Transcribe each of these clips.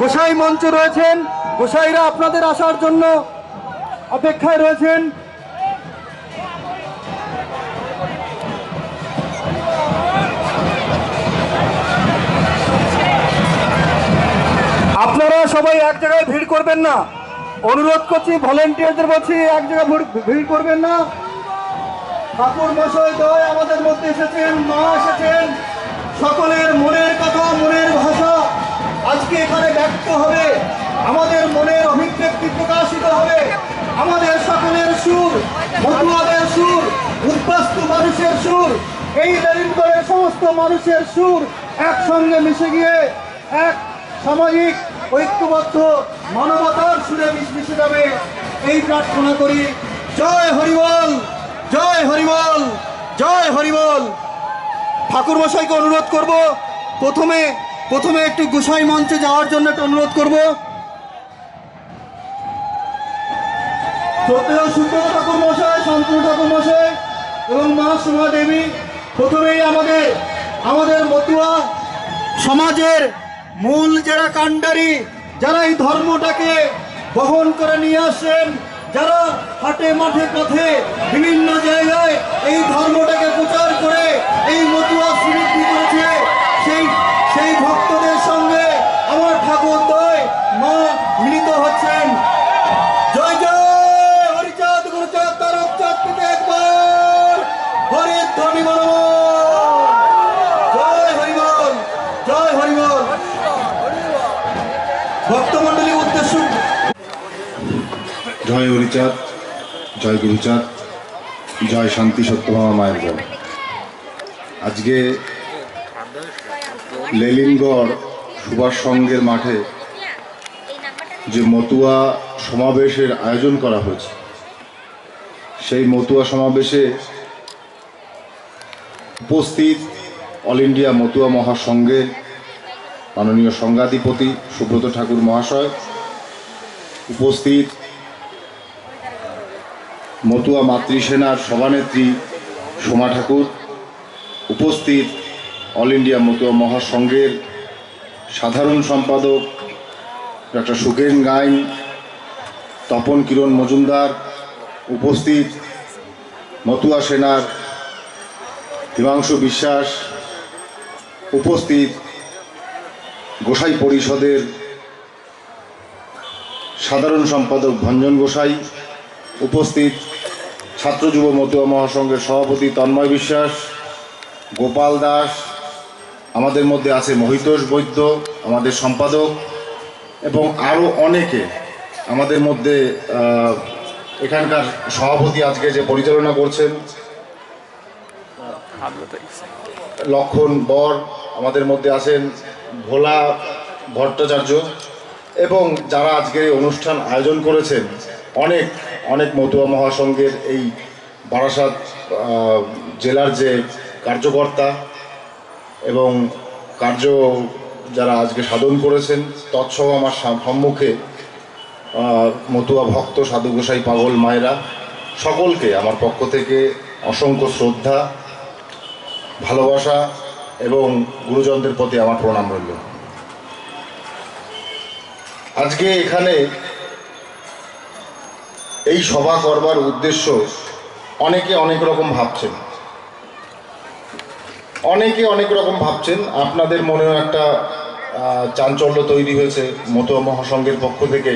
গোসাই মঞ্চ রয়েছেন। গোসাইরা আপনাদের আসার জন্য অপেক্ষায় রয়েছেন। আপনারা সবাই এক জায়গায় ভিড় করবেন না, অনুরোধ করছি, ভলেন্টিয়ারদের বলছি এক জায়গায় ভিড় করবেন না। ঠাকুর মশাই দয় আমাদের মধ্যে এসেছেন, মা এসেছেন, সকলের মনের কথা, মনের ভাষা আজকে এখানে ব্যক্ত হবে, আমাদের মনের অভিব্যক্তি প্রকাশিত হবে। আমাদের সকলের সুর, মতুয়াদের সুর, উদ্বাস্তু মানুষের সুর, এই লেলিনগড়ের সমস্ত মানুষের সুর একসঙ্গে মিশে গিয়ে এক সামাজিক ঐক্যবদ্ধ মানবতার সুরে মিশে যাবে, এই প্রার্থনা করি। জয় হরিবল, জয় হরিবল, জয় হরিবল। ঠাকুর মশাইকে অনুরোধ করব, প্রথমে একটু গোসাই মঞ্চে যাওয়ার জন্য একটু অনুরোধ করব। শ্রদ্ধেয় সুন্দর ঠাকুর মশাই, শান্তনু ঠাকুর মশাই এবং মা সোমা দেবী, প্রথমেই আমাদের মতুয়া সমাজের মূল যারা কাণ্ডারি, যারা এই ধর্মটাকে বহন করে নিয়ে আসেন, যারা হাটে মাঠে পথে বিভিন্ন জায়গায় এই ধর্মটাকে প্রচার করে এই মতুয়া সমৃদ্ধি করেছে, সেই ভক্তদের সঙ্গে আমার ঠাকুর দয় মা মিলিত হচ্ছেন। জয় জয় হরিচাঁদ গুরুচাঁদ তারকচাঁদ থেকে একবার হরির ধ্বনি বলো। জয় হরিবল, জয় হরিবল। ভক্তমণ্ডলী উদ্দেশ্য। জয় হরিচাঁদ, জয় গুরুচাঁদ, জয় শান্তি সত্যভামা মায়ের জয়। আজকে লেলিনগড় সুভাষ সংঘের মাঠে যে মতুয়া সমাবেশের আয়োজন করা হয়েছে, সেই মতুয়া সমাবেশে উপস্থিত অল ইন্ডিয়া মতুয়া মহাসংঘের মাননীয় সংঘাধিপতি সুব্রত ঠাকুর মহাশয়, উপস্থিত মতুয়া মাতৃসেনার সভানেত্রী সোমা ঠাকুর, উপস্থিত অল ইন্ডিয়া মতুয়া মহাসংঘের সাধারণ সম্পাদক ডক্টর সুখেন গাইন, তপন কিরণ মজুমদার, উপস্থিত মতুয়া সেনার হিমাংশু বিশ্বাস, উপস্থিত গোসাই পরিষদের সাধারণ সম্পাদক ভঞ্জন গোসাই, উপস্থিত ছাত্র যুব মতুয়া মহাসংঘের সভাপতি তন্ময় বিশ্বাস, গোপাল দাস, আমাদের মধ্যে আছে মহিতোষ বৈদ্য আমাদের সম্পাদক, এবং আরও অনেকে আমাদের মধ্যে। এখানকার সভাপতি আজকে যে পরিচালনা করছেন লক্ষণ বর, আমাদের মধ্যে আছেন ভোলা ভট্টাচার্য, এবং যারা আজকে অনুষ্ঠান আয়োজন করেছেন অনেক অনেক মতুয়া মহাসংঘের এই বারাসাত জেলার যে কার্যকর্তা এবং যারা আজকে সাধন করেছেন, তৎসহ আমার সম্মুখে মতুয়া ভক্ত সাধু গোসাই পাগল মায়েরা, সকলকে আমার পক্ষ থেকে অসংখ্য শ্রদ্ধা, ভালোবাসা এবং গুরুজনদের প্রতি আমার প্রণাম রইল। আজকে এখানে এই সভা করবার উদ্দেশ্য অনেকে অনেক রকম ভাবছেন, আপনাদের মনেও একটা চাঞ্চল্য তৈরি হয়েছে। মতুয়া মহাসংঘের পক্ষ থেকে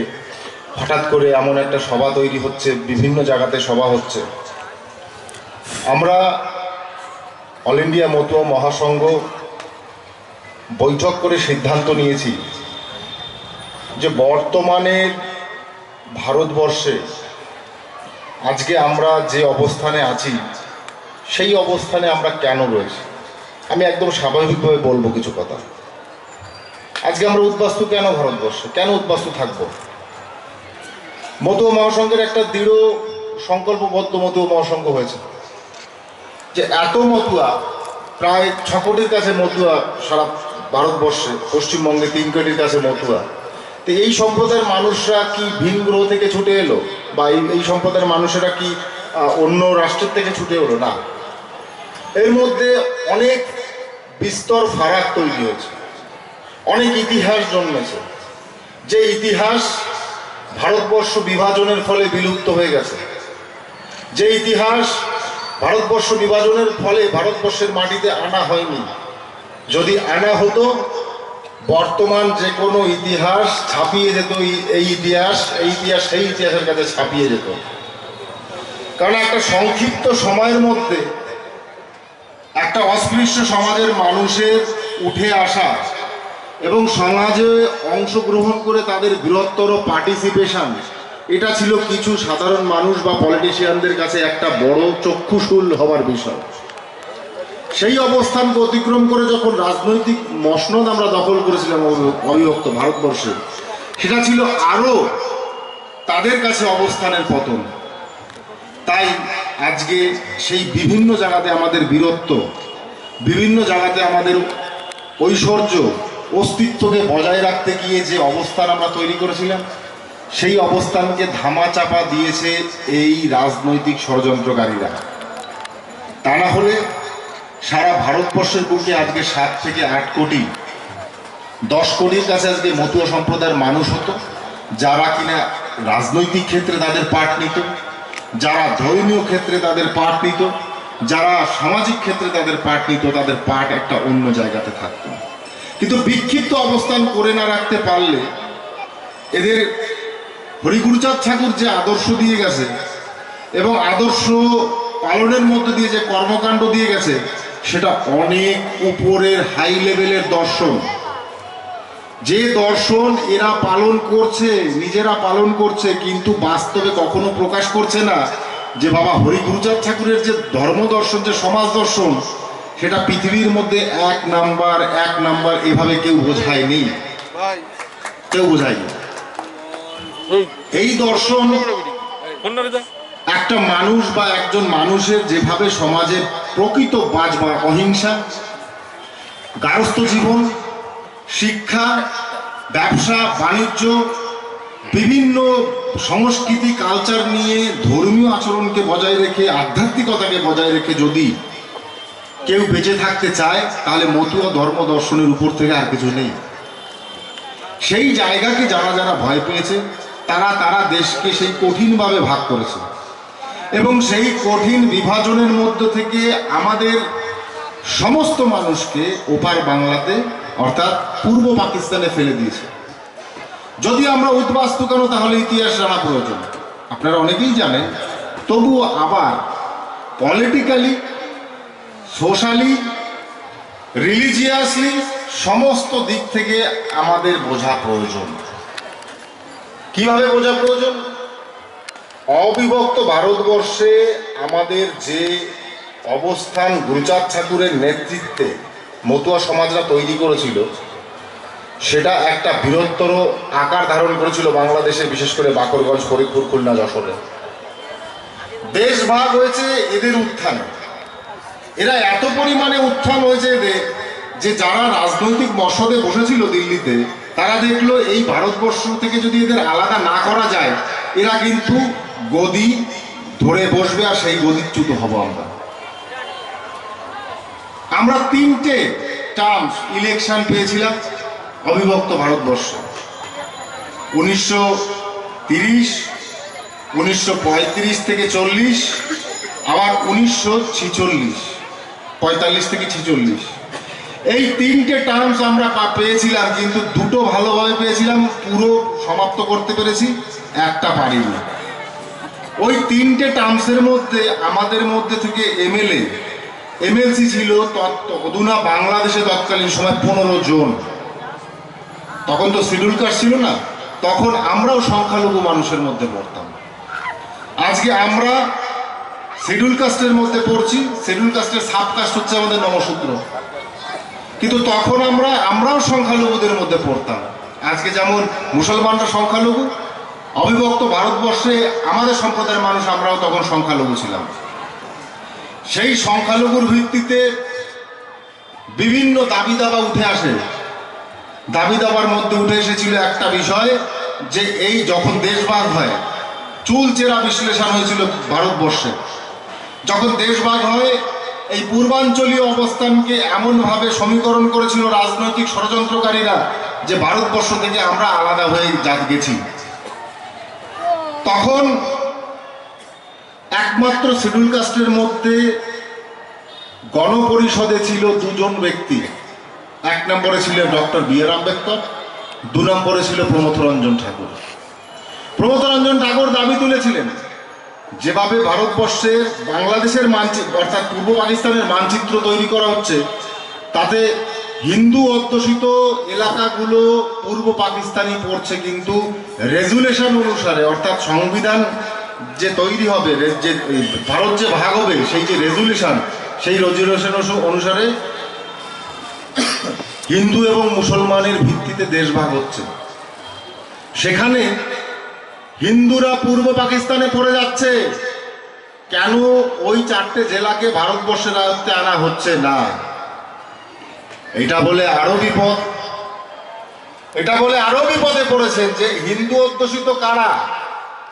হঠাৎ করে এমন একটা সভা তৈরি হচ্ছে, বিভিন্ন জায়গাতে সভা হচ্ছে। আমরা অল ইন্ডিয়া মতুয়া মহাসংঘ বৈঠক করে সিদ্ধান্ত নিয়েছি যে বর্তমানে ভারতবর্ষে আজকে আমরা যে অবস্থানে আছি, সেই অবস্থানে আমরা কেন রয়েছি। আমি একদম স্বাভাবিকভাবে বলবো কিছু কথা। আজকে আমরা উদ্বাস্তু কেন ভারতবর্ষে, কেন উদ্বাস্তু থাকবো? মতুয়া মহাসংঘের একটা দৃঢ় সংকল্পবদ্ধ মতুয়া মহাসংঘ হয়েছে যে এত মতুয়া, প্রায় 6 কোটির কাছে মতুয়া সারা ভারতবর্ষে, পশ্চিমবঙ্গে 3 কোটির কাছে মতুয়া। তো এই সম্প্রদায়ের মানুষরা কি ভিন গ্রহ থেকে ছুটে এলো, বা এই সম্প্রদায়ের মানুষেরা কি অন্য রাষ্ট্রের থেকে ছুটে এলো? না, এর মধ্যে অনেক বিস্তর ফারাক তৈরি হয়েছে। অনেক ইতিহাস জন্মেছে, যে ইতিহাস ভারতবর্ষ বিভাজনের ফলে বিলুপ্ত হয়ে গেছে, যে ইতিহাস ভারতবর্ষ বিভাজনের ফলে ভারতবর্ষের মাটিতে আনা হয়নি। যদি আনা হতো, বর্তমান যে কোনো ইতিহাস ছাপিয়ে যেত এই ইতিহাস সেই ইতিহাসের কাছে ছাপিয়ে যেত। কারণ একটা সংক্ষিপ্ত সময়ের মধ্যে একটা অস্পৃশ্য সমাজের মানুষের উঠে আসা এবং সমাজে অংশগ্রহণ করে তাদের বৃহত্তর পার্টিসিপেশন, এটা ছিল কিছু সাধারণ মানুষ বা পলিটিশিয়ানদের কাছে একটা বড় চক্ষুশূল হবার বিষয়। সেই অবস্থানকে অতিক্রম করে যখন রাজনৈতিক মসনদ আমরা দখল করেছিলাম অবিভক্ত ভারতবর্ষে, সেটা ছিল আরও তাদের কাছে অবস্থানের পতন। তাই আজকে সেই বিভিন্ন জায়গাতে আমাদের বীরত্ব, বিভিন্ন জায়গাতে আমাদের ঐশ্বর্য, অস্তিত্বকে বজায় রাখতে গিয়ে যে অবস্থান আমরা তৈরি করেছিলাম, সেই অবস্থানকে ধামাচাপা দিয়েছে এই রাজনৈতিক ষড়যন্ত্রকারীরা। তা না হলে সারা ভারতবর্ষের বুকে আজকে 7 থেকে 8 কোটি, 10 কোটির কাছে আজকে মতুয়া সম্প্রদায়ের মানুষ হতো, যারা কিনা রাজনৈতিক ক্ষেত্রে তাদের পাঠ নিত, যারা ধর্মীয় ক্ষেত্রে তাদের পাঠ নিত, যারা সামাজিক ক্ষেত্রে তাদের পাঠ নিত, তাদের পাঠ একটা অন্য জায়গাতে থাকত। কিন্তু বিক্ষিপ্ত অবস্থান করে না রাখতে পারলে এদের হরিগুরুচাঁদ ঠাকুর যে আদর্শ দিয়ে গেছে এবং আদর্শ পালনের মধ্যে দিয়ে যে কর্মকাণ্ড দিয়ে গেছে, সেটা অনেক উপরের হাই লেভেলের দর্শন। যে দর্শন এরা পালন করছে, নিজেরা পালন করছে, কিন্তু বাস্তবে কখনো প্রকাশ করছে না যে বাবা হরিগুরুচাঁদ ঠাকুরের যে ধর্ম দর্শন, যে সমাজ দর্শন, সেটা পৃথিবীর মধ্যে এক নাম্বার এভাবে কেউ বোঝায়নি, কেউ বোঝায়নি। এই দর্শন একটা মানুষ বা একজন মানুষের যেভাবে সমাজে প্রকৃত বাঁচবার, অহিংসা, গার্হস্থ্য জীবন, শিক্ষা, ব্যবসা বাণিজ্য, বিভিন্ন সংস্কৃতি কালচার নিয়ে ধর্মীয় আচরণকে বজায় রেখে, আধ্যাত্মিকতাকে বজায় রেখে যদি কেউ বেঁচে থাকতে চায়, তাহলে মতুয়া ধর্ম দর্শনের উপর থেকে আর কিছু নেই। সেই জায়গাকে যারা যারা ভয় পেয়েছে, তারা দেশকে সেই কঠিনভাবে ভাগ করেছে এবং সেই কঠিন বিভাজনের মধ্য থেকে আমাদের সমস্ত মানুষকে ওপার বাংলাতে, অর্থাৎ পূর্ব পাকিস্তানে ফেলে দিয়েছে। যদি আমরা উদ্বাস্তু কেন, তাহলে ইতিহাস জানা প্রয়োজন। আপনারা অনেকেই জানেন, তবুও আবার পলিটিক্যালি, সোশ্যালি, রিলিজিয়াসলি সমস্ত দিক থেকে আমাদের বোঝা প্রয়োজন। কিভাবে বোঝা প্রয়োজন? অবিভক্ত ভারতবর্ষে আমাদের যে অবস্থান গুরুচাঁদ ঠাকুরের নেতৃত্বে মতুয়া সমাজরা তৈরি করেছিল, সেটা একটা বৃহত্তর আকার ধারণ করেছিল বাংলাদেশে, বিশেষ করে বাকরগঞ্জ, ফরিদপুর, খুলনা, যশোরে। দেশ ভাগ হয়েছে এদের উত্থানে। এরা এত পরিমাণে উত্থান হয়েছে এদের, যে যারা রাজনৈতিক মসনদে বসেছিল দিল্লিতে, তারা দেখলো এই ভারতবর্ষ থেকে যদি এদের আলাদা না করা যায়, এরা কিন্তু গদি ধরে বসবে আর সেই গদিচ্যুত হব আমরা। আমরা 3টে টার্মস ইলেকশন পেয়েছিলাম অবিভক্ত ভারতবর্ষে, 1930, 1935 থেকে 40, আবার 1946, 45 থেকে 46। এই 3টে টার্মস আমরা পেয়েছিলাম, কিন্তু 2টো ভালোভাবে পেয়েছিলাম, পুরো সমাপ্ত করতে পেরেছি, একটা পারিনি। ওই 3টে টার্মসের মধ্যে আমাদের মধ্যে থেকে এমএলসি ছিল অধুনা বাংলাদেশে তৎকালীন সময় 15 জন। তখন তো শিডিউল কাস্ট ছিল না, তখন আমরাও সংখ্যালঘু মানুষের মধ্যে পড়তাম। আজকে আমরা শিডিউল কাস্টের মধ্যে পড়ছি, শিডিউল কাস্টের সাব কাস্ট হচ্ছে আমাদের নমশূদ্র, কিন্তু তখন আমরাও সংখ্যালঘুদের মধ্যে পড়তাম। আজকে যেমন মুসলমানরা সংখ্যালঘু, অবিভক্ত ভারতবর্ষে আমাদের সম্প্রদায়ের মানুষ আমরাও তখন সংখ্যালঘু ছিলাম। সেই সংখ্যালঘুর ভিত্তিতে বিভিন্ন দাবি দাবা উঠে আসে। দাবি দাবার মধ্যে উঠে এসেছিল একটা বিষয়, যে এই যখন দেশভাগ হয়, চুলচেরা বিশ্লেষণ হয়েছিল ভারতবর্ষে। যখন দেশভাগ হয়, এই পূর্বাঞ্চলীয় অবস্থানকে এমনভাবে সমীকরণ করেছিল রাজনৈতিক ষড়যন্ত্রকারীরা যে ভারতবর্ষ থেকে আমরা আলাদা হয়ে গেছি। তখন একমাত্র শিডিউল কাস্টের মধ্যে গণপরিষদে ছিল দুজন ব্যক্তি। এক নম্বরে ছিল ডক্টর বি আর আম্বেদকর, দু নম্বরে ছিল প্রমথ রঞ্জন ঠাকুর। প্রমথ রঞ্জন ঠাকুর দাবি তুলেছিলেন যেভাবে ভারতবর্ষের বাংলাদেশের মানচিত্র অর্থাৎ পূর্ব পাকিস্তানের মানচিত্র তৈরি করা হচ্ছে, তাতে হিন্দু অধ্যুষিত এলাকাগুলো পূর্ব পাকিস্তানি পড়ছে, কিন্তু রেজুলেশন অনুসারে অর্থাৎ সংবিধান যে তৈরি হবে, যে ভারত যে ভাগ হবে, সেই যে রেজুলেশন, সেই রেজুলেশন অনুসারে হিন্দু এবং মুসলমানের ভিত্তিতে দেশ ভাগ হচ্ছে। সেখানে হিন্দুরা পূর্ব পাকিস্তানে পড়ে যাচ্ছে, কেন ওই 4টে জেলাকে ভারতবর্ষের আয়ত্তে আনা হচ্ছে না? এটা বলে আরো বিপদ, এটা বলে আরো বিপদে পড়েছেন যে হিন্দু অধ্যুষিত কারা?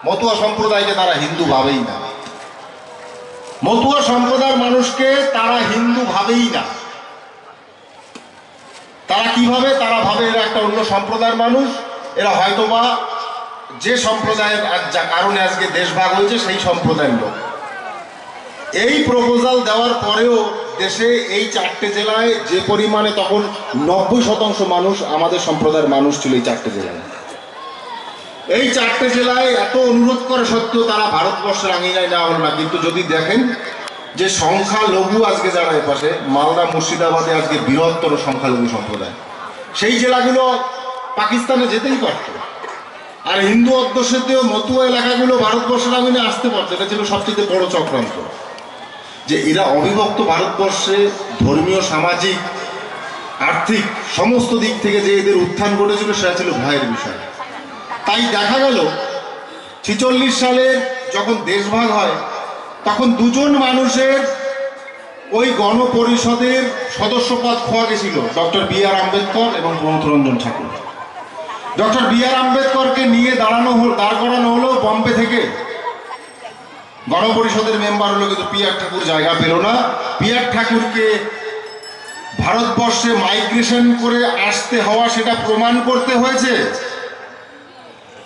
মতুয়া সম্প্রদায়কে তারা হিন্দু ভাবেই না, মতুয়া সম্প্রদায়ের মানুষকে তারা হিন্দু ভাবেই না। তারা কিভাবে? তারা ভাবে এরা একটা অন্য সম্প্রদায়ের মানুষ, এরা হয়তোবা যে সম্প্রদায়ের যা কারণে আজকে দেশ ভাগ হয়েছে সেই সম্প্রদায়ের লোক। এই প্রপোজাল দেওয়ার পরেও দেশে এই 4টে জেলায় যে পরিমাণে তখন 90% মানুষ আমাদের সম্প্রদায়ের মানুষ ছিল এই 4টে জেলায়, এই 4টে জেলায় এত অনুরোধ করে সত্ত্বেও তারা ভারতবর্ষের আঙিনায় নেওয়া হল না। কিন্তু যদি দেখেন যে সংখ্যালঘু আজকে যারা এপাশে মালদা মুর্শিদাবাদে আজকে বৃহত্তর সংখ্যালঘু সম্প্রদায়, সেই জেলাগুলো পাকিস্তানে যেতেই পারত, আর হিন্দু অধ্যুষিত মতুয়া এলাকাগুলো ভারতবর্ষের আঙিনে আসতে পারত। এটা ছিল সবচেয়ে বড় চক্রান্ত, যে এরা অবিভক্ত ভারতবর্ষে ধর্মীয়, সামাজিক, আর্থিক সমস্ত দিক থেকে যে এদের উত্থান ঘটেছিল সেটা ছিল ভয়ের বিষয়। তাই দেখা গেল 46 সালে যখন দেশভাগ হয় তখন দুজন মানুষের ওই গণপরিষদের সদস্যপদ খোয়া গেছিল, ডক্টর বি আর আম্বেদকর এবং প্রমথ রঞ্জন ঠাকুর। ডক্টর বি আর আম্বেদকরকে নিয়ে দাঁড় করানো হলো বম্বে থেকে, গণপরিষদের মেম্বার হলো, কিন্তু পি আর ঠাকুর জায়গা পেল না। পি আর ঠাকুরকে ভারতবর্ষে মাইগ্রেশন করে আসতে হওয়া সেটা প্রমাণ করতে হয়েছে,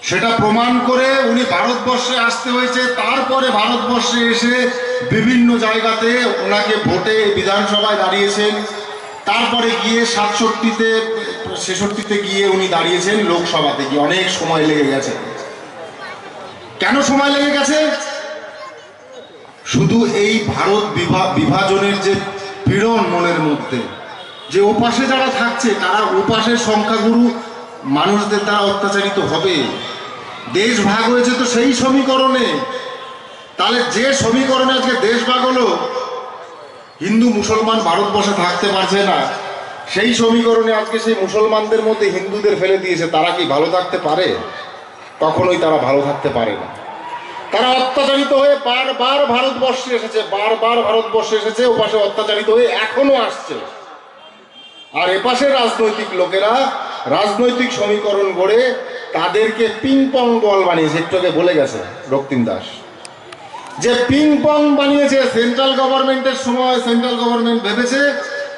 সেটা প্রমাণ করে উনি ভারতবর্ষে আসতে হয়েছে। তারপরে ভারতবর্ষে এসে বিভিন্ন জায়গাতে ওনাকে ভোটে বিধানসভায় দাঁড়িয়েছেন, তারপরে গিয়ে 67-তে গিয়ে উনি দাঁড়িয়েছেন লোকসভাতে গিয়ে। অনেক সময় লেগে গেছে। কেন সময় লেগে গেছে? শুধু এই ভারত বিভাজনের যে পীড়ন মনের মধ্যে, যে ওপাশে যারা থাকছে তারা ওপাশের সংখ্যাগুরু মানুষদের দ্বারা অত্যাচারিত হবে। দেশ ভাগ হয়েছে তো সেই সমীকরণে, তাহলে যে সমীকরণে আজকে দেশ ভাগ হলো, হিন্দু মুসলমান ভারতবর্ষে থাকতে পারছে না, সেই সমীকরণে আজকে সেই মুসলমানদের মধ্যে হিন্দুদের ফেলে দিয়েছে। তারা কি ভালো থাকতে পারে? কখনোই তারা ভালো থাকতে পারে না। তারা অত্যাচারিত হয়ে বারবার ভারতবর্ষে এসেছে, বারবার ভারতবর্ষে এসেছে, ওপাশে অত্যাচারিত হয়ে এখনো আসছে। আর এপাশের রাজনৈতিক লোকেরা রাজনৈতিক সমীকরণ গড়ে তাদেরকে পিং পং বল বানিয়েছে। একটু আগে বলে গেছে রক্তিম দাস যে পিং পং বানিয়েছে। সেন্ট্রাল গভর্নমেন্টের সময় সেন্ট্রাল গভর্নমেন্ট ভেবেছে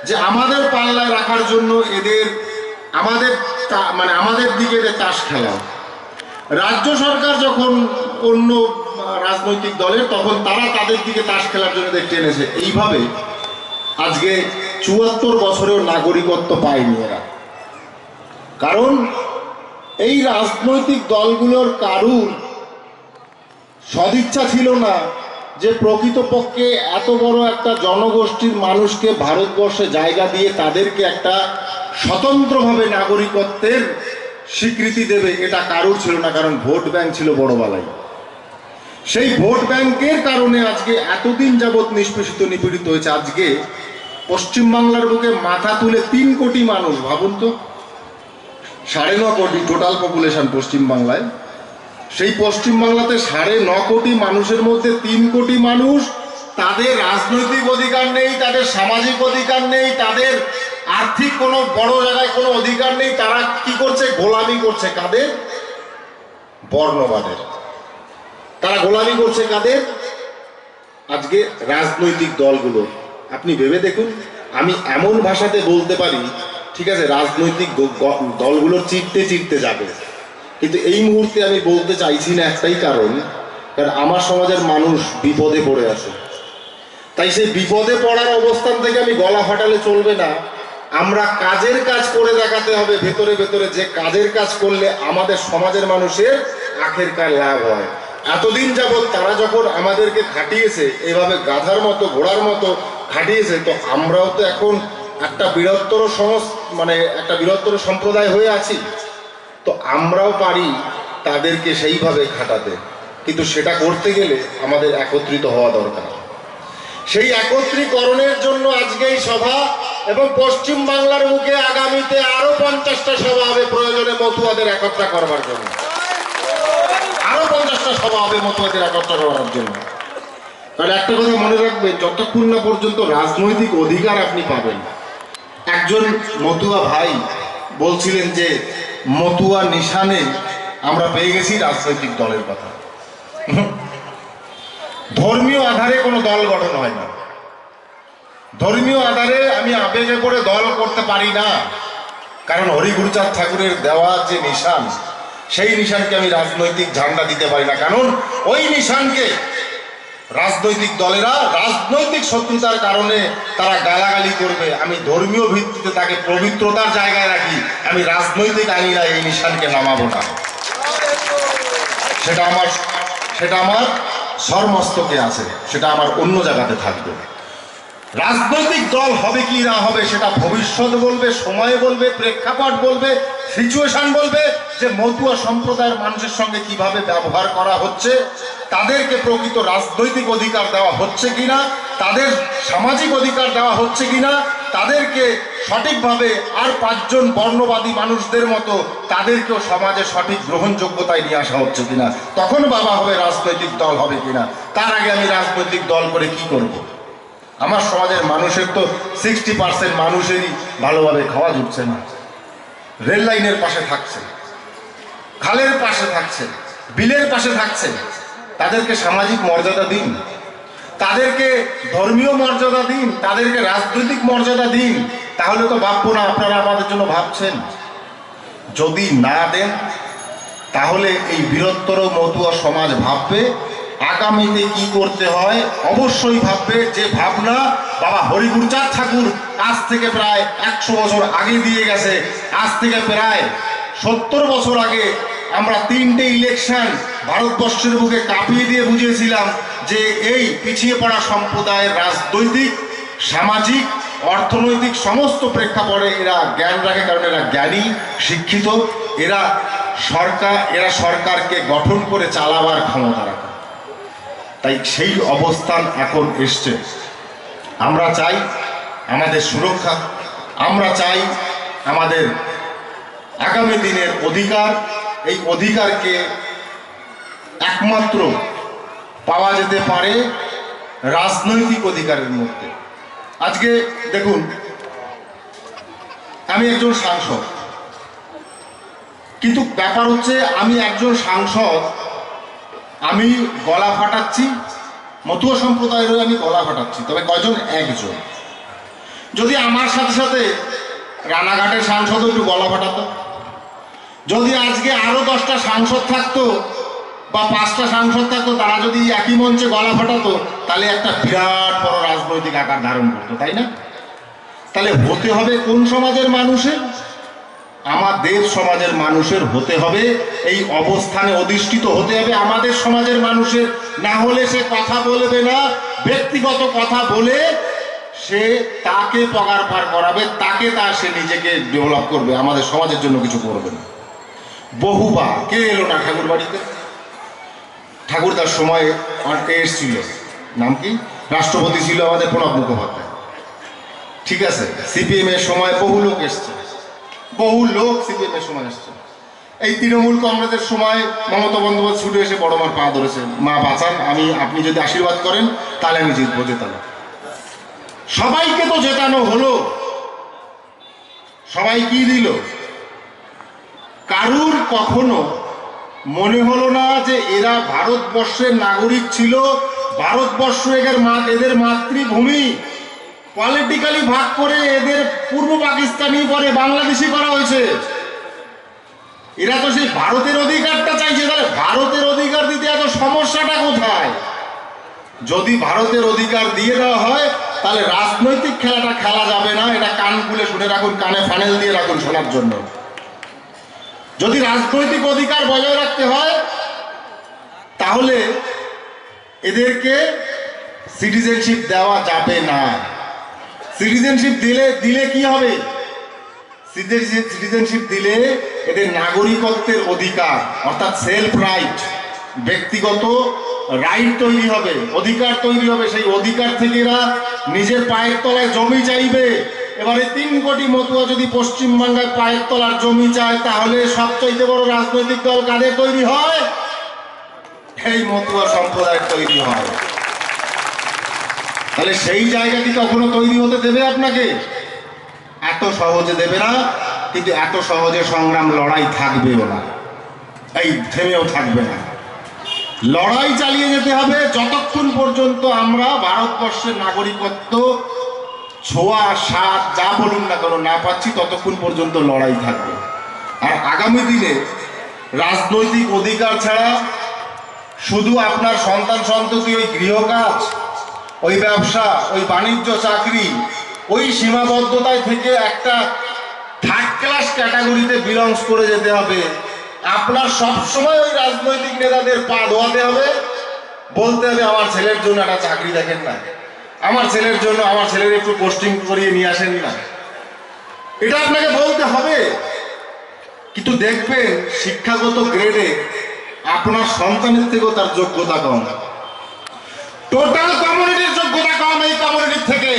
যে আমাদের পাল্লায় রাখার জন্য এদের আমাদের দিকে তাস খেলা। রাজ্য সরকার যখন অন্য রাজনৈতিক দলের, তখন তারা তাদের দিকে তাস খেলার জন্য টেনেছে। এইভাবে আজকে 74 বছরেও নাগরিকত্ব পায়নি এরা। কারণ এই রাজনৈতিক দলগুলোর কারুর সদিচ্ছা ছিল না যে প্রকৃতপক্ষে এত বড় একটা জনগোষ্ঠীর মানুষকে ভারতবর্ষে জায়গা দিয়ে তাদেরকে একটা স্বতন্ত্রভাবে নাগরিকত্বের স্বীকৃতি দেবে, এটা কারুর ছিল না। কারণ ভোট ব্যাংক ছিল বড় বালাই। সেই ভোট ব্যাংকের কারণে আজকে এতদিন যাবৎ নিপীড়িত হয়েছে। আজকে পশ্চিমবাংলার বুকে মাথা তুলে 3 কোটি মানুষ, ভাবুন তো, 9.5 কোটি টোটাল পপুলেশন পশ্চিমবাংলায়। সেই পশ্চিমবাংলাতে 9.5 কোটি মানুষের মধ্যে 3 কোটি মানুষ, তাদের রাজনৈতিক অধিকার নেই, তাদের সামাজিক অধিকার নেই, তাদের আর্থিক কোনো বড় জায়গায় কোনো অধিকার নেই। তারা কি করছে? গোলামি করছে। কাদের? বর্ণবাদের। তারা গোলামি করছে কাদের? আজকে রাজনৈতিক দলগুলো। আপনি ভেবে দেখুন, আমি এমন ভাষাতে বলতে পারি, ঠিক আছে, রাজনৈতিক দলগুলো চিরতে চিরতে যাবে, কিন্তু এই মুহূর্তে আমি বলতে চাইছি না একটাই কারণ আমার সমাজের মানুষ বিপদে পড়ে আছে। তাই সেই বিপদে পড়ার অবস্থান থেকে আমি গলা ফাটালে চলবে না। আমরা কাজের কাজ করে দেখাতে হবে ভেতরে ভেতরে, যে কাজের কাজ করলে আমাদের সমাজের মানুষের আখেরকার লাভ হয়। এতদিন যাবৎ তারা যখন আমাদেরকে খাটিয়েছে, এভাবে গাধার মতো ঘোড়ার মতো খাটিয়েছে, তো আমরাও তো এখন একটা বৃহত্তর সম্প্রদায় হয়ে আছি, তো আমরাও পারি তাদেরকে সেইভাবে খাটাতে। কিন্তু সেটা করতে গেলে আমাদের একত্রিত হওয়া দরকার। সেই একত্রীকরণের জন্য আজকে এই সভা, এবং পশ্চিম বাংলার বুকে আগামীতে আরো 50টা সভা হবে প্রয়োজনে মতুয়াদের একত্রা করবার জন্য। আরো 50টা সভা হবে মতুয়াদের একত্রা করার জন্য। কারণ একটা কথা মনে রাখবেন, যতক্ষণ না পর্যন্ত রাজনৈতিক অধিকার আপনি পাবেন। একজন মতুয়া ভাই বলছিলেন যে মতুয়া নিশানে আমরা পেয়ে গেছি রাজনৈতিক দলের কথা। ধর্মীয় আধারে কোনো দল গঠন হয় না। ধর্মীয় আধারে আমি আবেগে করে দল করতে পারি না, কারণ হরিগুরুচাঁদ ঠাকুরের দেওয়া যে নিশান, সেই নিশানকে আমি রাজনৈতিক ঝান্ডা দিতে পারি না। কারণ ওই নিশানকে রাজনৈতিক দলেরা রাজনৈতিক শত্রুতার কারণে তারা গালাগালি করবে। আমি ধর্মীয় ভিত্তিতে তাকে পবিত্রতার জায়গায় রাখি, আমি রাজনৈতিক আঙিনা এই নিশানকে নামাবো না। সেটা আমার সর্মস্তকে আছে, সেটা আমার অন্য জায়গাতে থাকবে। রাজনৈতিক দল হবে কি না হবে সেটা ভবিষ্যৎ বলবে, সময় বলবে, প্রেক্ষাপট বলবে, সিচুয়েশন বলবে, যে মতুয়া সম্প্রদায়ের মানুষের সঙ্গে কিভাবে ব্যবহার করা হচ্ছে, তাদেরকে প্রকৃত রাজনৈতিক অধিকার দেওয়া হচ্ছে কিনা, তাদের সামাজিক অধিকার দেওয়া হচ্ছে কিনা, তাদেরকে সঠিকভাবে আর 5 জন বর্ণবাদী মানুষদের মতো তাদেরকেও সমাজে সঠিক গ্রহণযোগ্যতায় নিয়ে আসা হচ্ছে কিনা, তখন বাবা হবে রাজনৈতিক দল হবে কিনা। তার আগে আমি রাজনৈতিক দল করে কি করব? আমার সমাজের মানুষের তো 60% মানুষেরই ভালোভাবে খাওয়া জুটছে না। রেল লাইনের পাশে থাকছে, খালের পাশে থাকছে, বিলের পাশে থাকছে, তাদেরকে সামাজিক মর্যাদা দিন, তাদেরকে ধর্মীয় মর্যাদা দিন, তাদেরকে রাজনৈতিক মর্যাদা দিন। তাহলে তো ভাববো না আপনারা আমাদের জন্য ভাবছেন। যদি না দেন তাহলে এই বৃহত্তর মতুয়া সমাজ ভাববে আগামীতে কি করতে হয়, অবশ্যই ভাববে। যে ভাবনা বাবা হরিগুরুচাঁদ ঠাকুর আজ থেকে প্রায় 100 বছর আগে দিয়ে গেছে, আজ থেকে প্রায় 70 বছর আগে আমরা 3টে ইলেকশন ভারতবর্ষের বুকে কাঁপিয়ে দিয়ে বুঝিয়েছিলাম যে এই পিছিয়ে পড়া সম্প্রদায়ের রাজনৈতিক, সামাজিক, অর্থনৈতিক সমস্ত প্রেক্ষাপটে এরা জ্ঞান রাখে, কারণ এরা জ্ঞানী, শিক্ষিত, এরা সরকারকে গঠন করে চালাবার ক্ষমতা রাখে। তাই সেই অবস্থান এখন এসছে। আমরা চাই আমাদের সুরক্ষা, আমরা চাই আমাদের আগামী দিনের অধিকার। এই অধিকারকে একমাত্র পাওয়া যেতে পারে রাজনৈতিক অধিকারের মধ্যে। আজকে দেখুন, আমি একজন সাংসদ, কিন্তু ব্যাপার হচ্ছে আমি একজন সাংসদ, আমি গলা ফাটাচ্ছি, মতুয়া সম্প্রদায়ের হয়ে আমি গলা ফাটাচ্ছি, তবে কয়জন? একজন। যদি আমার সাথে সাথে রানাঘাটের সাংসদও একটু গলা ফাটাতো, যদি আজকে আরো 10টা সাংসদ থাকতো বা 5টা সাংসদ থাকতো, তারা যদি একই মঞ্চে গলা ফাটাতো, তাহলে একটা বিরাট বড় রাজনৈতিক আকার ধারণ করতো, তাই না? তাহলে হতে হবে কোন সমাজের মানুষের? আমাদের সমাজের মানুষের হতে হবে, এই অবস্থানে অধিষ্ঠিত হতে হবে আমাদের সমাজের মানুষের। না হলে সে কথা বলবে না, ব্যক্তিগত কথা বলে সে তাকে পগার পার করাবে, সে নিজেকে ডেভেলপ করবে, আমাদের সমাজের জন্য কিছু করবে না। বহুবার কে এলো না ঠাকুর বাড়িতে? ঠাকুরদার সময় এসেছিল, নাম কি? রাষ্ট্রপতি ছিল আমাদের প্রণব মুখোপাধ্যায়, ঠিক আছে। সিপিএম এর সময় বহু লোক এসছে, বহু লোক সিপিএম এর সময় এসছে। এই তৃণমূল কংগ্রেসের সময় মমতা বন্দ্যোপাধ্যায় ছুটে এসে বড় মার পা ধরেছে, মা বাঁচান, আপনি যদি আশীর্বাদ করেন তাহলে আমি জিতবো, জেতানো। সবাইকে তো জেতানো হলো, সবাই কি দিল? কারুর কখনো মনে হলো না যে এরা ভারতবর্ষের নাগরিক ছিল, ভারতবর্ষ এদের মাতৃভূমি, পলিটিক্যালি ভাগ করে এদের পূর্ব পাকিস্তানি পরে বাংলাদেশি করা হয়েছে। এরা তো সেই ভারতের অধিকারটা চাইছে, তাহলে ভারতের অধিকার দিতে এত সমস্যাটা কোথায়? যদি ভারতের অধিকার দিয়ে দেওয়া হয় তাহলে রাজনৈতিক খেলাটা খেলা যাবে না। এটা কান খুলে শুনে রাখুন, কানে ফানেল দিয়ে রাখুন শোনার জন্য। যদি রাজনৈতিক অধিকার বজায় রাখতে হয় তাহলে এদেরকে সিটিজেনশিপ দেওয়া যাবে না। সিটিজেনশিপ দিলে কি হবে? সিটিজেনশিপ দিলে এদের নাগরিকত্বের অধিকার অর্থাৎ সেলফ রাইট, ব্যক্তিগত রাইট তৈরি হবে, অধিকার তৈরি হবে। সেই অধিকার থেকে এরা নিজের পায়ের তলায় জমি চাইবে। এবারে 3 কোটি মতুয়া যদি পশ্চিমবাংলায় পায়ের তলার জমি চায় তাহলে সবচাইতে বড় রাজনৈতিক দল কাদের তৈরি হয়? এই মতুয়া সম্প্রদায়ের তৈরি হয়। তাহলে সেই জায়গাটি কখনো তৈরি হতে দেবে আপনাকে? এত সহজে দেবে না। কিন্তু এত সহজে সংগ্রাম লড়াই থাকবেও না, এই থেমেও থাকবে না। লড়াই চালিয়ে যেতে হবে যতক্ষণ পর্যন্ত আমরা ভারতবর্ষের নাগরিকত্ব ছোঁয়া স্বাদ যা বলুন না কেন না পাচ্ছি, ততক্ষণ পর্যন্ত লড়াই থাকবে। আর আগামী দিনে রাজনৈতিক অধিকার ছাড়া শুধু আপনার সন্তান সন্ততি ওই গৃহকাজ, ওই ব্যবসা, ওই বাণিজ্য, চাকরি, ওই সীমাবদ্ধতায় থেকে একটা 3rd ক্লাস ক্যাটাগরিতে বিলংস করে যেতে হবে। আপনার সবসময় ওই রাজনৈতিক নেতাদের পা ধোয়াতে হবে, বলতে হবে আমার ছেলের জন্য একটা চাকরি দেখেন না, আমার ছেলের জন্য আমার ছেলের একটু পোস্টিং করিয়ে নিয়ে আসেন না। এটা আপনাকে বলতে হবে। কিন্তু দেখবেন শিক্ষাগত গ্রেডে আপনার সন্তানের থেকেও তার যোগ্যতা কম, টোটাল কমিউনিটির যোগ্যতা কম এই কমিউনিটির থেকে,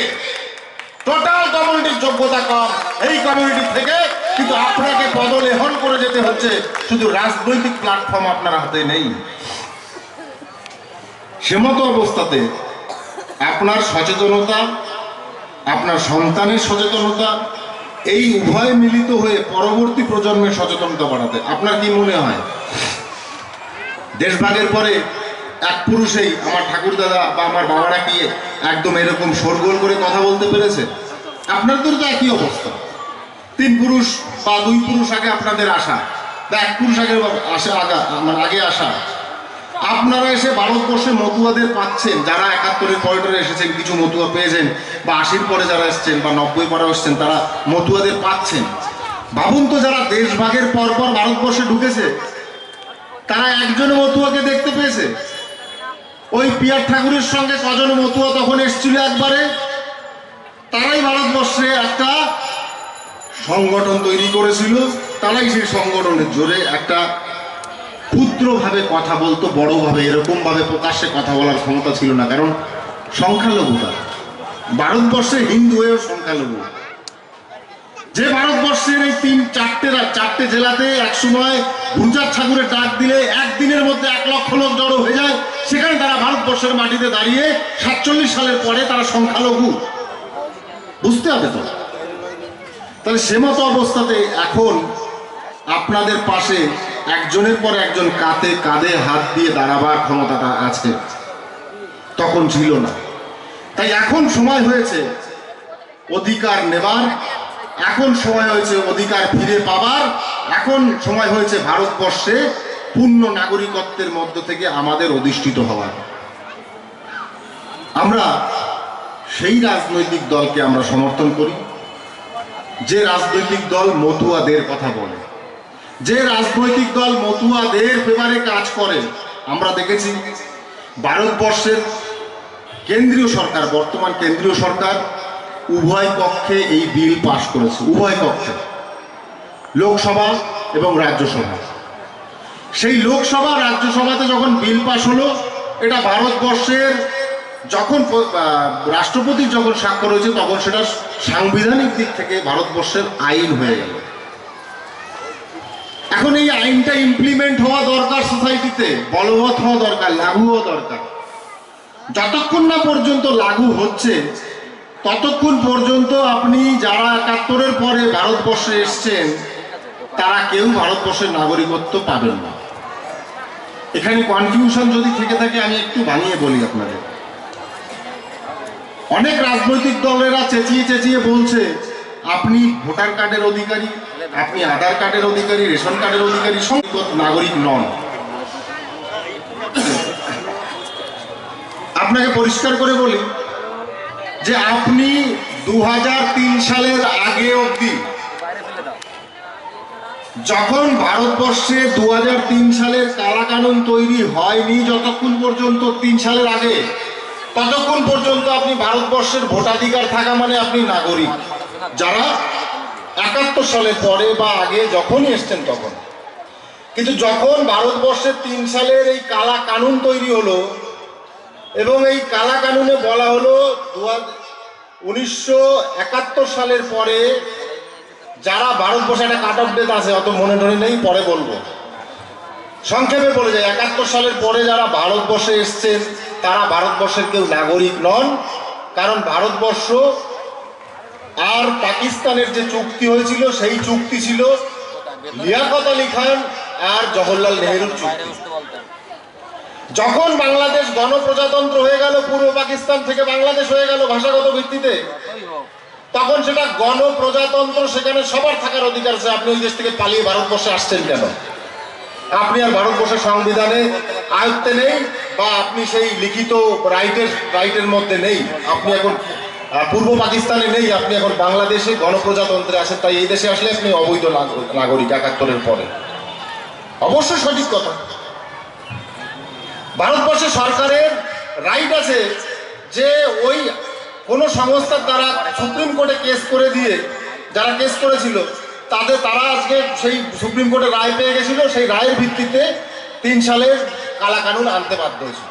টোটাল কমিউনিটির যোগ্যতা কম এই কমিউনিটির থেকে। কিন্তু আপনাকে পদলেহন করে যেতে হচ্ছে, শুধু রাজনৈতিক প্ল্যাটফর্ম আপনার হাতে নেই। সেমতো অবস্থাতে আপনার সচেতনতা, আপনার সন্তানের সচেতনতা, এই উভয় মিলিত হয়ে পরবর্তী প্রজন্মের সচেতনতা বাড়াতে আপনার কি মনে হয়? দেশভাগের পরে এক পুরুষেই আমার ঠাকুরদাদা বা আমার বাবারা কি একদম এরকম শোরগোল করে কথা বলতে পেরেছে? আপনাদের তো একই অবস্থা। 3 পুরুষ বা 2 পুরুষ আগে আপনাদের আসা, বা 1 পুরুষ আগে আগে আসা। আপনারা এসে ভারতবর্ষে মতুয়াদের পাচ্ছেন, যারা 71-এর করিডোরে এসেছেন কিছু মতুয়া পেয়েছেন, বা 80-র পরে যারা এসছেন বা 90 পরে এসছেন তারা মতুয়াদের পাচ্ছেন। ভাবুন তো, যারা দেশভাগের পর ভারতবর্ষে ঢুকেছে তারা একজন মতুয়াকে দেখতে পেয়েছে? ওই পিয়ার ঠাকুরের সঙ্গে কজন মতুয়া তখন এসেছিল একবারে? তারাই ভারতবর্ষে একটা সংগঠন তৈরি করেছিল, তারাই সেই সংগঠনের জোরে একটা ক্ষুদ্রভাবে কথা বলতো, বড়ভাবে এরকম ভাবে প্রকাশ্যে কথা বলার ক্ষমতা ছিল না, কারণ সংখ্যালঘুতা। ভারতবর্ষে হিন্দু হয়েও সংখ্যালঘু। যে ভারতবর্ষের এই 3-4টে জেলাতে একসময় গুরজার ঠাকুরের ডাক দিলে একদিনের মধ্যে 1 লক্ষ লোক জড়ো হয়ে যায়, সেখানে তারা ভারতবর্ষের মাটিতে দাঁড়িয়ে 47 সালের পরে তারা সংখ্যালঘু। বুঝতে হবে তো। তাহলে সেমতো অবস্থাতে এখন আপনাদের পাশে একজনের পর একজন কাঁধে কাঁধে হাত দিয়ে দাঁড়াবার ক্ষমতাটা আছে, তখন ছিল না। তাই এখন সময় হয়েছে অধিকার নেবার, এখন সময় হয়েছে অধিকার ফিরে পাবার, এখন সময় হয়েছে ভারতবর্ষে পূর্ণ নাগরিকত্বের মধ্য থেকে আমাদের অধিষ্ঠিত হওয়ার। আমরা সেই রাজনৈতিক দলকে আমরা সমর্থন করি যে রাজনৈতিক দল মতুয়াদের কথা বলে, যে রাজনৈতিক দল মতুয়াদের ফেভারে কাজ করে। আমরা দেখেছি ভারতবর্ষের কেন্দ্রীয় সরকার, বর্তমান কেন্দ্রীয় সরকার উভয় পক্ষে এই বিল পাশ করেছে, উভয় পক্ষে, লোকসভা এবং রাজ্যসভা। সেই লোকসভা রাজ্যসভাতে যখন বিল পাশ হলো, এটা ভারতবর্ষের যখন রাষ্ট্রপতি যখন স্বাক্ষর হয়েছে তখন সেটা সাংবিধানিক দিক থেকে ভারতবর্ষের আইন হয়ে গেল। এখন এই আইনটা ইমপ্লিমেন্ট হওয়া দরকার, সোসাইটিতে বলবৎ হওয়া দরকার, লাগু হওয়া দরকার। যতক্ষণ না পর্যন্ত লাগু হচ্ছে ততক্ষণ পর্যন্ত আপনি যারা 71-এর পরে ভারতবর্ষে এসছেন তারা কেউ ভারতবর্ষের নাগরিকত্ব পাবেন না। এখানে কনফিউশন যদি থেকে থাকে আমি একটু ভাঙিয়ে বলি আপনাদের। অনেক রাজনৈতিক দলেরা চেঁচিয়ে চেঁচিয়ে বলছে আপনি ভোটার কার্ডের অধিকারী, আপনি আধার কার্ডের অধিকারী, রেশন কার্ডের অধিকারী, সংযুক্ত নাগরিক নন। আপনাকে পরিষ্কার করে বলি যে আপনি 2003 সালের আগে অবধি, যখন ভারতবর্ষে 2003 সালের কালাকানুন তৈরি হয়নি, যতক্ষণ পর্যন্ত 3 সালের আগে, ততক্ষণ পর্যন্ত আপনি ভারতবর্ষের ভোটাধিকার থাকা মানে আপনি নাগরিক। যারা 71 সালের পরে বা আগে যখনই এসছেন তখন। কিন্তু যখন ভারতবর্ষে 3 সালের এই কালা কানুন তৈরি হলো এবং এই কালা কানুনে বলা হলো 1971 সালের পরে যারা ভারতবর্ষে, একটা কাট অফ ডেট আছে, অত মনে ধরে নেই, পরে বলবো, সংক্ষেপে বলে যায় 71 সালের পরে যারা ভারতবর্ষে এসছেন তারা ভারতবর্ষের কেউ নাগরিক নন। কারণ ভারতবর্ষ আর পাকিস্তানের যে চুক্তি হয়েছিল সেই চুক্তি ছিল লিয়াকত আলী খান আর জওহরলাল নেহরুর চুক্তি। যখন বাংলাদেশ গণপ্রজাতন্ত্র হয়ে গেল, পূর্ব পাকিস্তান থেকে বাংলাদেশ হয়ে গেল ভাষাগত ভিত্তিতে, তখন সেটা গণপ্রজাতন্ত্র, সেখানে সবার থাকার অধিকার আছে। আপনি ওই দেশ থেকে পালিয়ে ভারতবর্ষে আসছেন কেন? আপনি আর ভারতবর্ষের সংবিধানে আয়ত্তে নেই, বা আপনি সেই লিখিত রাইটের মধ্যে নেই। আপনি এখন পূর্ব পাকিস্তানে নেই, আপনি এখন বাংলাদেশে গণপ্রজাতন্ত্রে আছেন। তাই এই দেশে আসলে আপনি অবৈধ নাগরিক 71-এর পরে। অবশ্যই সঠিক কথা। ভারতবর্ষের সরকারের রাইট আছে যে ওই কোনো সংস্থার দ্বারা সুপ্রিম কোর্টে কেস করে দিয়ে, যারা কেস করেছিল তারা আজকে সেই সুপ্রিম কোর্টে রায় পেয়ে গেছিল, সেই রায়ের ভিত্তিতে 3 সালের কালা কানুন আনতে বাধ্য হয়েছিল।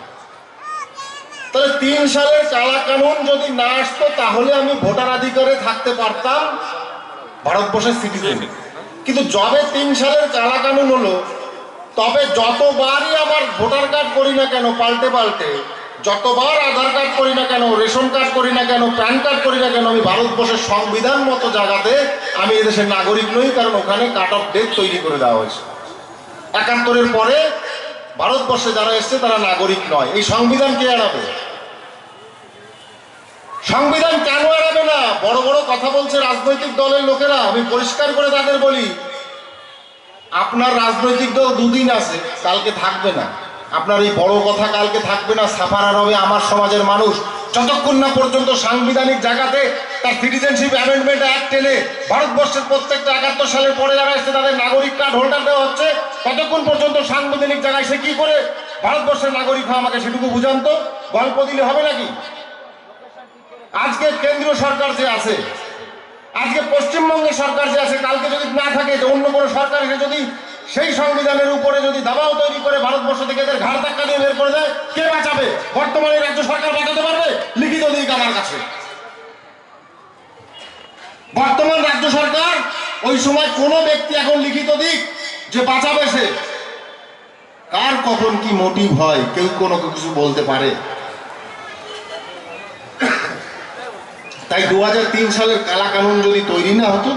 তাহলে 3 সালের কালা কানুন যদি না আসতো তাহলে আমি ভোটাধিকারে থাকতে পারতাম ভারতবর্ষের সিটিজেন। কিন্তু যবে 3 সালের কালা কানুন হলো, তবে যতবারই আমার ভোটার কার্ড করি না কেন পাল্টে পাল্টে, যতবার আধার কার্ড করি না কেন, রেশন কার্ড করি না কেন, প্যান কার্ড করি না কেন, আমি ভারতবর্ষের সংবিধান মতো জায়গাতে আমি এদেশের নাগরিক নই। কারণ ওখানে কাট অফ ডেট তৈরি করে দেওয়া হয়েছে। 71-এর পরে ভারতবর্ষে যারা এসছে তারা নাগরিক নয়। এই সংবিধান কে এড়াবে? সংবিধান কেন এড়াবে না? বড় বড় কথা বলছে রাজনৈতিক দলের লোকেরা। আমি পরিষ্কার করে তাদের বলি, আপনার রাজনৈতিক দল 2 দিন আছে, কালকে থাকবে না। আপনার এই বড় কথা কালকে থাকবে না। সাফারার হবে আমার সমাজের মানুষ। যতক্ষণ না পর্যন্ত সাংবিধানিক জায়গাতে তার সিটিজেনশিপ অ্যামেন্ডমেন্ট অ্যাক্ট এনে ভারতবর্ষের প্রত্যেকটা 71 সালের পরে যারা এসছে তাদের নাগরিক কার্ড হোল্ডার দেওয়া হচ্ছে, ততক্ষণ পর্যন্ত সাংবিধানিক জায়গায় সে কি করে ভারতবর্ষের নাগরিক হয় আমাকে সেটুকু বুঝান তো। গল্প দিলে হবে নাকি? আজকে কেন্দ্রীয় সরকার যে আছে, আজকে পশ্চিমবঙ্গের সরকার যে আছে, কালকে যদি না থাকে, যে অন্য কোনো সরকার এসে যদি সেই সংবিধানের উপরে যদি দাবাও তৈরি করে ভারতবর্ষ থেকে এদের ঘাড় ধাক্কা দিয়ে বের করে দেয়, কে বাঁচাবে? বর্তমানে রাজ্য সরকার বাঁচাতে পারবে? লিখিত দিক আমার কাছে। বর্তমান রাজ্য সরকার, ওই সময় কোনো ব্যক্তি এখন লিখিত দিক যে বাঁচাবে। সে কার কখন কি মোটিভ হয় কেউ কোনো কিছু বলতে পারে। তাই 2003 সালের কালা কানুন যদি তৈরি না হতো,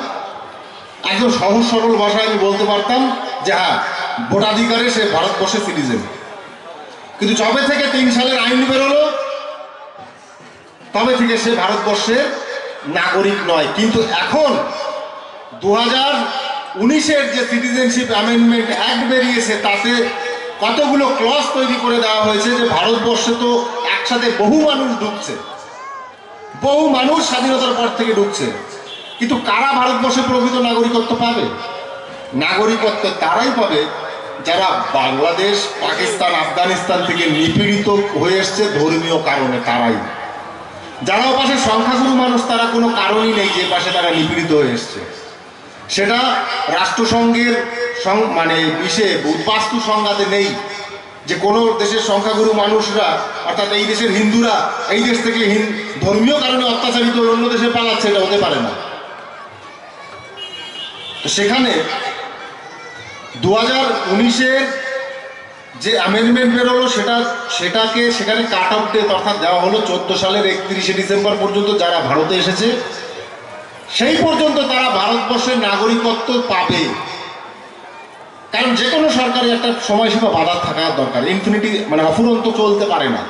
একদম সহজ সরল ভাষায় আমি বলতে পারতাম যে হ্যাঁ, ভোটাধিকারে সে ভারতবর্ষের সিটিজেন। কিন্তু যবে থেকে 3 সালের আইন বেরোলো, তবে থেকে সে ভারতবর্ষের নাগরিক নয়। কিন্তু এখন 2019-এর যে সিটিজেনশিপ অ্যামেন্ডমেন্ট অ্যাক্ট বেরিয়েছে, তাতে কতগুলো ক্লজ তৈরি করে দেওয়া হয়েছে যে ভারতবর্ষে তো একসাথে বহু মানুষ ঢুকছে, বহু মানুষ স্বাধীনতার পর থেকে ঢুকছে। কিন্তু কারা ভারতবর্ষে প্রকৃত নাগরিকত্ব পাবে? নাগরিকত্ব তারাই পাবে যারা বাংলাদেশ, পাকিস্তান, আফগানিস্তান থেকে নিপীড়িত হয়ে এসছে ধর্মীয় কারণে। তারাই, যারা পাশে সংখ্যাগুরু মানুষ, তারা কোনো কারণই নেই যে পাশে তারা নিপীড়িত হয়ে এসছে। সেটা রাষ্ট্রসংঘের মানে বাস্তু সংঘাতে নেই যে কোনো দেশের সংখ্যাগুরু মানুষরা, অর্থাৎ এই দেশের হিন্দুরা এই দেশ থেকে ধর্মীয় কারণে অত্যাচারিত অন্য দেশে পালাচ্ছে, এটা হতে পারে না। তো সেখানে 2019-এর যে অ্যামেন্ডমেন্ট বেরোলো, সেখানে কাট অফ ডেট অর্থাৎ দেওয়া হলো 14 সালের 31শে ডিসেম্বর পর্যন্ত যারা ভারতে এসেছে সেই পর্যন্ত তারা ভারতবর্ষের নাগরিকত্ব পাবে। কারণ যে কোনো সরকারি একটা সময়সীমা বাধা থাকা দরকার, ইনফিনিটি মানে অফুরন্ত চলতে পারে না।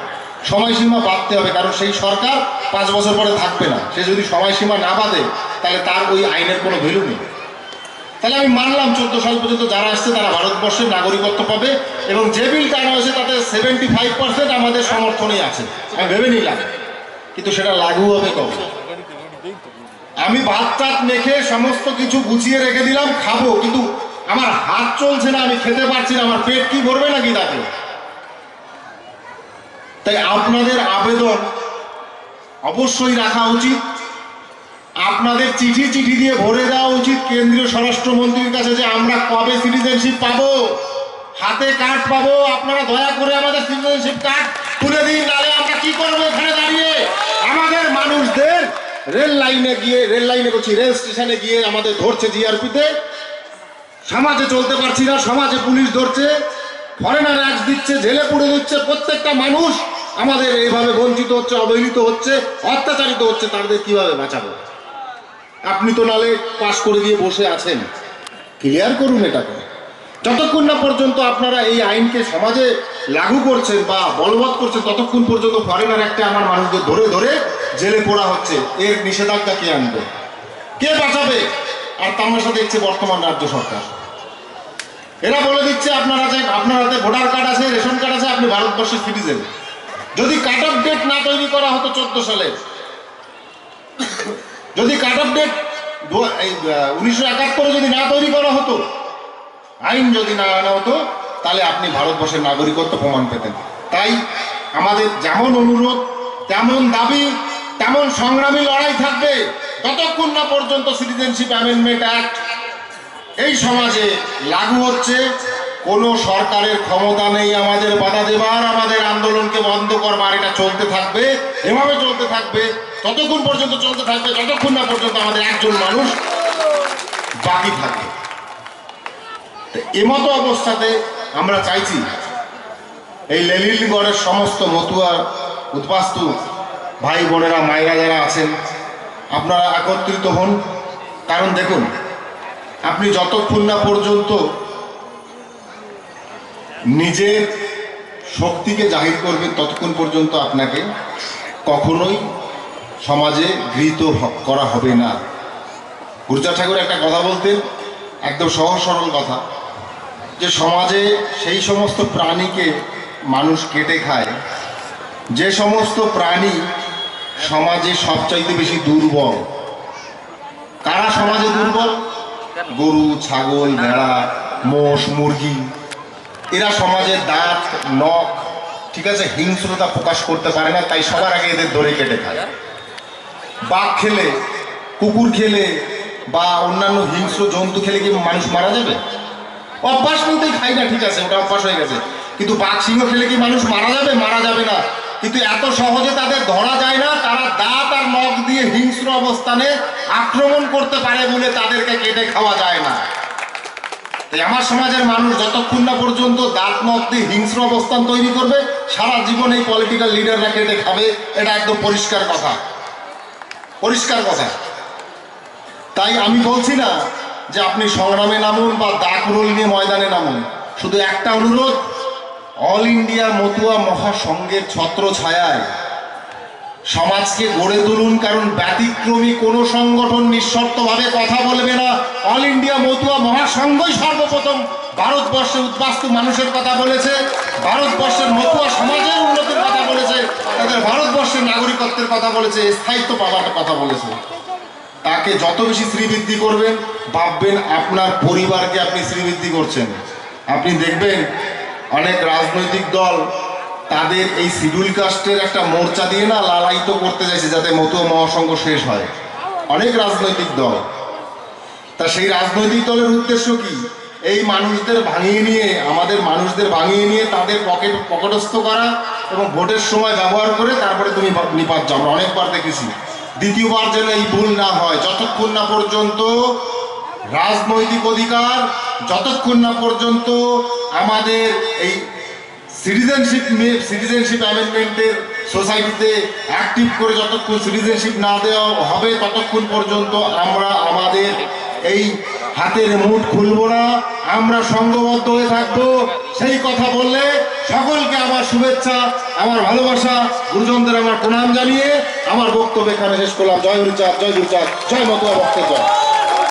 সময়সীমা বাঁধতে হবে, কারণ সেই সরকার 5 বছর পরে থাকবে না। সে যদি সময়সীমা না বাঁধে তাহলে তার ওই আইনের কোনো ভ্যালু নেই। তাহলে আমি মানলাম 14 সাল পর্যন্ত যারা আসছে তারা ভারতবর্ষের নাগরিকত্ব পাবে, এবং যে বিলটা আনা হয়েছে তাতে 75% আমাদের সমর্থনই আছে, আমি ভেবে নিলাম। কিন্তু সেটা লাগু হবে কবে? আমি ভাত টাত মেখে সমস্ত কিছু গুছিয়ে রেখে দিলাম, খাবো, কিন্তু আমার হাত চলছে না, আমি খেতে পারছি না, আমার পেট কি ভরবে নাকি তাতে? তাই আপনাদের আবেদন অবশ্যই রাখা উচিত, আপনাদের চিঠি দিয়ে ভরে দেওয়া উচিত কেন্দ্রীয় স্বরাষ্ট্রমন্ত্রীর কাছে যে আমরা কবে সিটিজেনশিপ পাবো, হাতে কার্ড পাবো। আপনারা দয়া করে আমাদের সিটিজেনশিপ কার্ড তুলে দিন, নাহলে আমরা কি করবো এখানে দাঁড়িয়ে? আমাদের মানুষদের রেল স্টেশনে গিয়ে আমাদের ধরছে জিআরপিতে, সমাজে চলতে পারছি না, সমাজে পুলিশ ধরছে, ফরেনার অ্যাক্ট দিচ্ছে, জেলে পুড়ে দিচ্ছে। প্রত্যেকটা মানুষ আমাদের এইভাবে বঞ্চিত হচ্ছে, অবহেলিত হচ্ছে, অত্যাচারিত হচ্ছে। তাদের কিভাবে বাঁচাবো? আপনি তো নালে পাশ করে দিয়ে বসে আছেন, ক্লিয়ার করুন এটাকে। যতক্ষণ না পর্যন্ত আপনারা এই আইনকে সমাজে লাগু করছেন বা বলবৎ করছেন, ততক্ষণ পর্যন্ত ফরেনার অ্যাক্টে আমার মানুষদের ধরে ধরে জেলে পোড়া হচ্ছে। এর নিষেধাজ্ঞা কে আনবে, কে বাঁচাবে? আর তামাশা দেখছে বর্তমান রাজ্য সরকার। এরা বলে দিচ্ছে আপনার হাতে ভোটার কার্ড আছে, রেশন কার্ড আছে, আপনি ভারতবর্ষের সিটিজেন। যদি কাট অফ ডেট না তৈরি করা হতো 14 সালের, যদি কাট অফ ডেট 1971 যদি না তৈরি করা হতো, আইন যদি না আনা হতো, তাহলে আপনি ভারতবর্ষের নাগরিকত্ব প্রমাণ পেতেন। তাই আমাদের যেমন অনুরোধ, তেমন দাবি, তেমন সংগ্রামী লড়াই থাকবে যতক্ষণ না পর্যন্ত সিটিজেনশিপ অ্যামেন্ডমেন্ট অ্যাক্ট এই সমাজে লাগু হচ্ছে। কোনো সরকারের ক্ষমতা নেই আমাদের বাধা দেবার, আমাদের আন্দোলনকে বন্ধ করবার। এটা চলতে থাকবে, এভাবে চলতে থাকবে, ততক্ষণ পর্যন্ত চলতে থাকবে যতক্ষণ না পর্যন্ত আমাদের একজন মানুষ বাকি থাকে। এমতো অবস্থাতে আমরা চাইছি এই লেলিনগড়ের সমস্ত মতুয়া উদ্বাস্তু ভাই বোনেরা, মায়েরা যারা আছেন, আপনারা একত্রিত হন। কারণ দেখুন, আপনি যতক্ষণ না পর্যন্ত নিজের শক্তিকে জাহির করবেন ততক্ষণ পর্যন্ত আপনাকে কখনোই সমাজে গৃহীত করা হবে না। গুরুচাঁদ ঠাকুর একটা কথা বলতেন, একদম সহজ সরল কথা, যে সমাজে সেই সমস্ত প্রাণীকে মানুষ কেটে খায় যে সমস্ত প্রাণী সমাজে সবচাইতে বেশি দুর্বল। কারা সমাজে দুর্বল? গরু, ছাগল, ভেড়া, মোষ, মুরগি। এরা সমাজের দাঁত, নখ, ঠিক আছে, হিংস্রতা প্রকাশ করতে পারে না, তাই সবার আগে এদের ধরে কেটে খায়। বাঘ খেলে, কুকুর খেলে বা অন্যান্য হিংস্র জন্তু খেলে কি মানুষ মারা যাবে? অভ্যাস নিতেই খাই না, ঠিক আছে, ওটা অভ্যাস হয়ে গেছে। কিন্তু বাঘ সিংহ খেলে কি মানুষ মারা যাবে? মারা যাবে না। কিন্তু এত সহজে তাদের ধরা যায় না, তারা দাঁত আর নখ দিয়ে হিংস্র অবস্থানে আক্রমণ করতে পারে বলে তাদেরকে কেটে খাওয়া যায় না। তাই আমার সমাজের মানুষ যতক্ষণ না পর্যন্ত দাঁত নখ দিয়ে হিংস্র অবস্থান তৈরি করবে, সারা জীবন এই পলিটিক্যাল লিডাররা কেটে খাবে। এটা একদম পরিষ্কার কথা, পরিষ্কার কথা। তাই আমি বলছি না যে আপনি সংগ্রামে নামুন বা দাগ রোল নিয়ে ময়দানে নামুন। শুধু একটা অনুরোধ, অল ইন্ডিয়া মতুয়া মহাসংঘের ছত্র ছায়ায় সমাজকে গড়ে তুলুন। কারণ ব্যতিক্রমী কোনো সংগঠন নিঃশর্তভাবে কথা বলবে না। অল ইন্ডিয়া মতুয়া মহাসংঘই সর্বপ্রথম ভারতবর্ষে উদ্বাস্তু মানুষের কথা বলেছে, ভারতবর্ষের মতুয়া সমাজের উন্নতির কথা বলেছে, তাদের ভারতবর্ষের নাগরিকত্বের কথা বলেছে, স্থায়িত্ব পাওয়ার কথা বলেছে। তাকে যত বেশি শ্রীবৃদ্ধি করবেন, ভাববেন আপনার পরিবারকে আপনি শ্রীবৃদ্ধি করছেন। আপনি দেখবেন অনেক রাজনৈতিক দল তাদের এই শিডিউল কাস্টের একটা মোর্চা দিয়ে না লালায়িত করতে চাইছে যাতে মতুয়া মহাসংঘ শেষ হয়। অনেক রাজনৈতিক দল, তা সেই রাজনৈতিক দলের উদ্দেশ্য কি? এই মানুষদের ভাঙিয়ে নিয়ে, আমাদের মানুষদের ভাঙিয়ে নিয়ে তাদের পকেটস্থ করা এবং ভোটের সময় ব্যবহার করে তারপরে তুমি নিপাত যাও। আমরা অনেকবার দেখেছি। দ্বিতীয়বার যেন এই ভুল না হয়। যতক্ষণ না পর্যন্ত রাজনৈতিক অধিকার, যতক্ষণ না পর্যন্ত আমাদের এই সিটিজেনশিপ অ্যামেন্ডমেন্টের সোসাইটিতে অ্যাক্টিভ করে যতক্ষণ সিটিজেনশিপ না দেওয়া হবে, ততক্ষণ পর্যন্ত আমরা আমাদের এই হাতের মুঠ খুলবো না, আমরা সংঘবদ্ধ হয়ে থাকবো। সেই কথা বললে সকলকে আমার শুভেচ্ছা, আমার ভালোবাসা, গুরুজনদের আমার প্রণাম জানিয়ে আমার বক্তব্য এখানে শেষ করলাম। জয় হরিচাঁদ, জয় গুরুচাঁদ, জয় মতুয়া ভক্তের জয়।